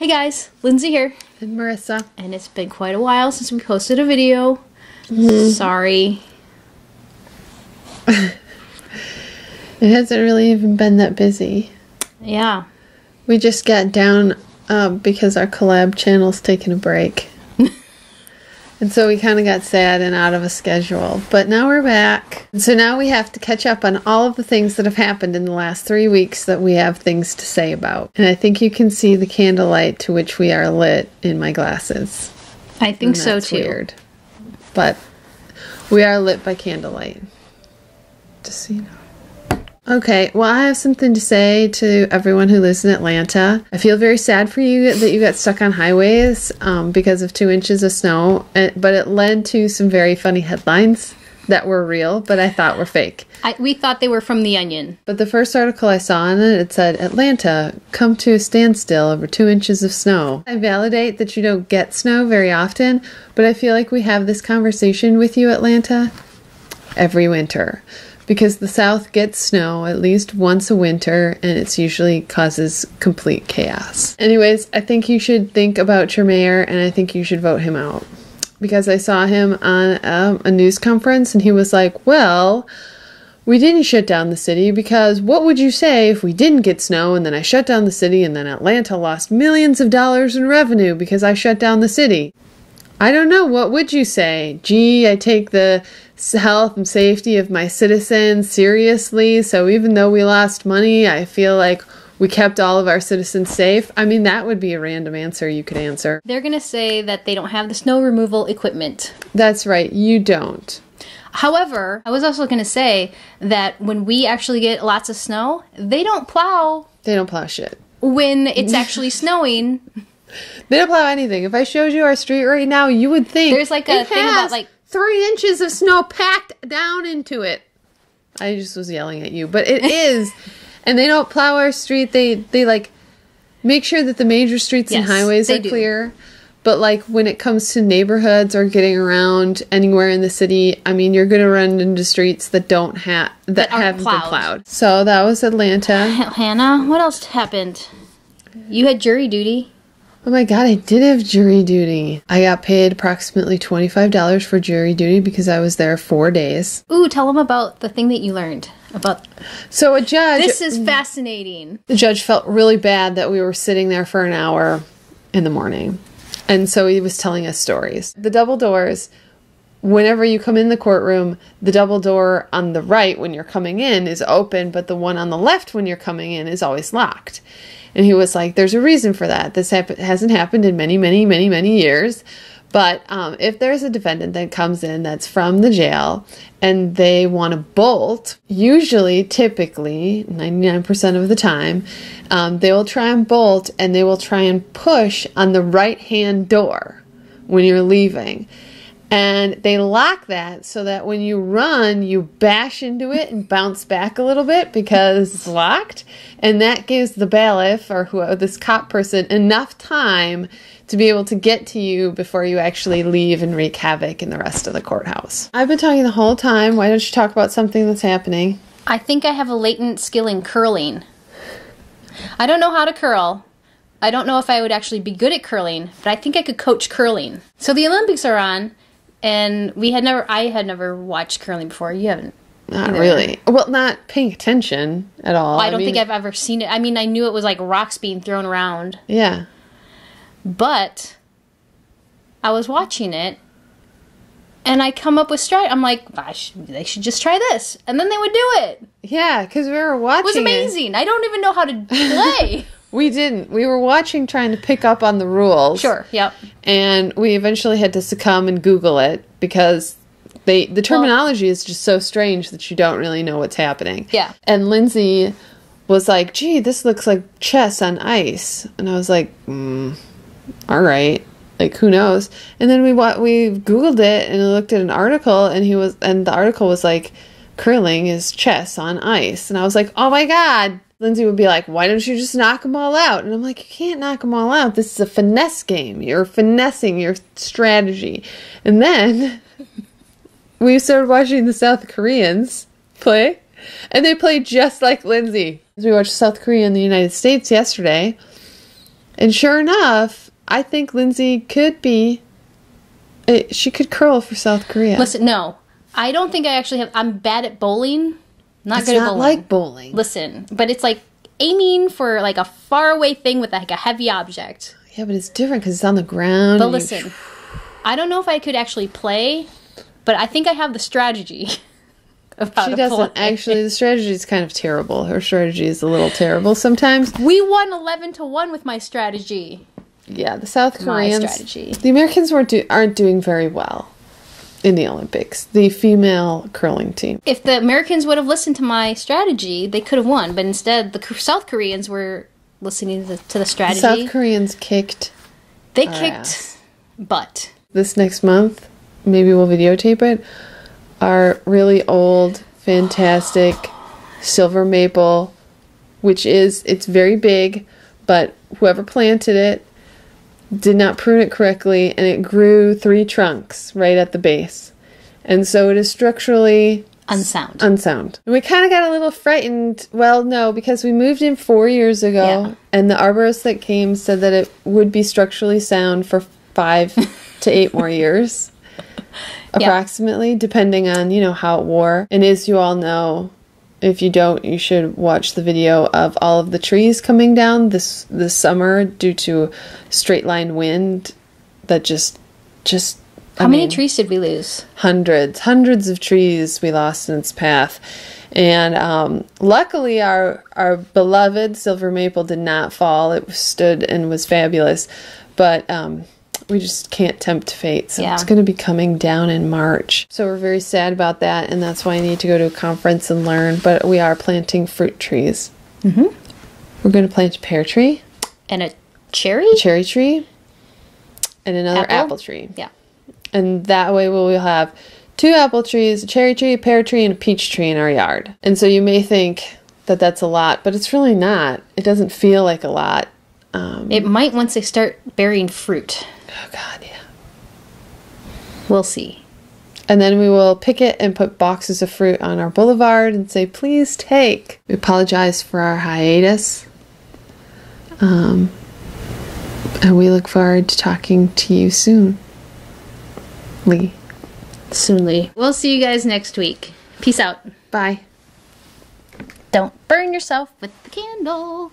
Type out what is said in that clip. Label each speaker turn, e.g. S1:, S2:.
S1: Hey guys, Lindsay here.
S2: And Marissa.
S1: And it's been quite a while since we posted a video. Sorry.
S2: It hasn't really even been that busy.
S1: Yeah.
S2: We just got down because our collab channel's taking a break. And so we kind of got sad and out of a schedule. But now we're back. And so now we have to catch up on all of the things that have happened in the last 3 weeks that we have things to say about. And I think you can see the candlelight to which we are lit in my glasses.
S1: I think so too.
S2: Weird. But we are lit by candlelight. Just so you know. Okay, well, I have something to say to everyone who lives in Atlanta. I feel very sad for you that you got stuck on highways because of 2 inches of snow, but it led to some very funny headlines that were real, but I thought were fake.
S1: We thought they were from The Onion.
S2: But the first article I saw on it, it said, Atlanta, come to a standstill over 2 inches of snow. I validate that you don't get snow very often, but I feel like we have this conversation with you, Atlanta, every winter. Because the South gets snow at least once a winter, and it usually causes complete chaos. Anyways, I think you should think about your mayor, and I think you should vote him out. Because I saw him on a news conference, and he was like, well, we didn't shut down the city because what would you say if we didn't get snow, and then I shut down the city, and then Atlanta lost millions of dollars in revenue because I shut down the city? I don't know, what would you say? Gee, I take the health and safety of my citizens seriously, so even though we lost money, I feel like we kept all of our citizens safe. I mean, that would be a random answer you could answer.
S1: They're going to say that they don't have the snow removal equipment.
S2: That's right, you don't.
S1: However, I was also going to say that when we actually get lots of snow, they don't plow.
S2: They don't plow shit.
S1: When it's actually snowing.
S2: They don't plow anything. If I showed you our street right now, you would think
S1: there's like a thing about like
S2: 3 inches of snow packed down into it. I just was yelling at you, but it is. And they don't plow our street. They like make sure that the major streets and highways are clear. But like when it comes to neighborhoods or getting around anywhere in the city, I mean, you're going to run into streets that don't have that haven't been plowed. So that was Atlanta.
S1: Hannah, what else happened? You had jury duty.
S2: Oh my god, I did have jury duty. I got paid approximately $25 for jury duty because I was there 4 days.
S1: Ooh, tell them about the thing that you learned about.
S2: So a judge...
S1: This is fascinating.
S2: The judge felt really bad that we were sitting there for an hour in the morning. And so he was telling us stories. The double doors, whenever you come in the courtroom, the double door on the right when you're coming in is open, but the one on the left when you're coming in is always locked. And he was like, there's a reason for that. This hasn't happened in many years. But if there's a defendant that comes in that's from the jail and they want to bolt, usually, typically, 99% of the time, they will try and bolt and they will try and push on the right-hand door when you're leaving. And they lock that so that when you run, you bash into it and bounce back a little bit because it's locked. And that gives the bailiff or whoever, this cop person, enough time to be able to get to you before you actually leave and wreak havoc in the rest of the courthouse. I've been talking the whole time. Why don't you talk about something that's happening?
S1: I think I have a latent skill in curling. I don't know how to curl. I don't know if I would actually be good at curling, but I think I could coach curling. So the Olympics are on. And I had never watched curling before. You haven't?
S2: Not really. Well, not paying attention at all.
S1: Well, I don't think I've ever seen it. I mean, I knew it was like rocks being thrown around.
S2: Yeah.
S1: But I was watching it, and I come up with I'm like, they should just try this. And then they would do it.
S2: Yeah, because we were watching it.
S1: Was amazing. I don't even know how to play.
S2: We didn't. We were watching, trying to pick up on the rules.
S1: Sure, yep.
S2: And we eventually had to succumb and Google it because the terminology is just so strange that you don't really know what's happening.
S1: Yeah.
S2: And Lindsay was like, gee, this looks like chess on ice. And I was like, all right. Like, who knows? And then we Googled it and looked at an article and the article was like, curling is chess on ice. And I was like, oh my God. Lindsay would be like, why don't you just knock them all out? And I'm like, you can't knock them all out. This is a finesse game. You're finessing your strategy. And then we started watching the South Koreans play. And they played just like Lindsay. We watched South Korea and the United States yesterday. And sure enough, I think Lindsay could be, she could curl for South Korea.
S1: Listen, no. I don't think I actually have, I'm bad at bowling. Not good at bowling.
S2: It's not like bowling.
S1: Listen, but it's like aiming for like a faraway thing with like a heavy object.
S2: Yeah, but it's different because it's on the ground.
S1: But listen, I don't know if I could actually play, but I think I have the strategy.
S2: She doesn't actually. The strategy is kind of terrible. Her strategy is a little terrible sometimes.
S1: We won 11-1 with my strategy.
S2: Yeah, the South Koreans.
S1: My strategy.
S2: The Americans aren't doing very well in the Olympics. The female curling team.
S1: If the Americans would have listened to my strategy, they could have won. But instead, the South Koreans were listening to the strategy.
S2: The South Koreans kicked.
S1: They kicked butt.
S2: This next month, maybe we'll videotape it. Our really old, fantastic silver maple, it's very big, but whoever planted it did not prune it correctly, and it grew 3 trunks right at the base. And so it is structurally
S1: unsound.
S2: And we kind of got a little frightened. Well, no, because we moved in 4 years ago, and the arborist that came said that it would be structurally sound for 5 to 8 more years. Approximately, depending on, how it wore. And as you all know, if you don't, you should watch the video of all of the trees coming down this summer due to straight line wind that just
S1: How many trees did we lose?
S2: Hundreds of trees we lost in its path. And luckily our beloved silver maple did not fall. It stood and was fabulous. But we just can't tempt fate. So it's going to be coming down in March. So we're very sad about that, and that's why I need to go to a conference and learn. But we are planting fruit trees. Mm-hmm. We're going to plant a pear tree.
S1: And a cherry?
S2: A cherry tree. And another apple tree.
S1: Yeah.
S2: And that way we'll have 2 apple trees, a cherry tree, a pear tree, and a peach tree in our yard. And so you may think that that's a lot, but it's really not. It doesn't feel like a lot.
S1: It might once they start bearing fruit.
S2: Oh, God, yeah.
S1: We'll see.
S2: And then we will pick it and put boxes of fruit on our boulevard and say, please take. We apologize for our hiatus. And we look forward to talking to you soon. Lee.
S1: Soonly. We'll see you guys next week. Peace out.
S2: Bye.
S1: Don't burn yourself with the candle.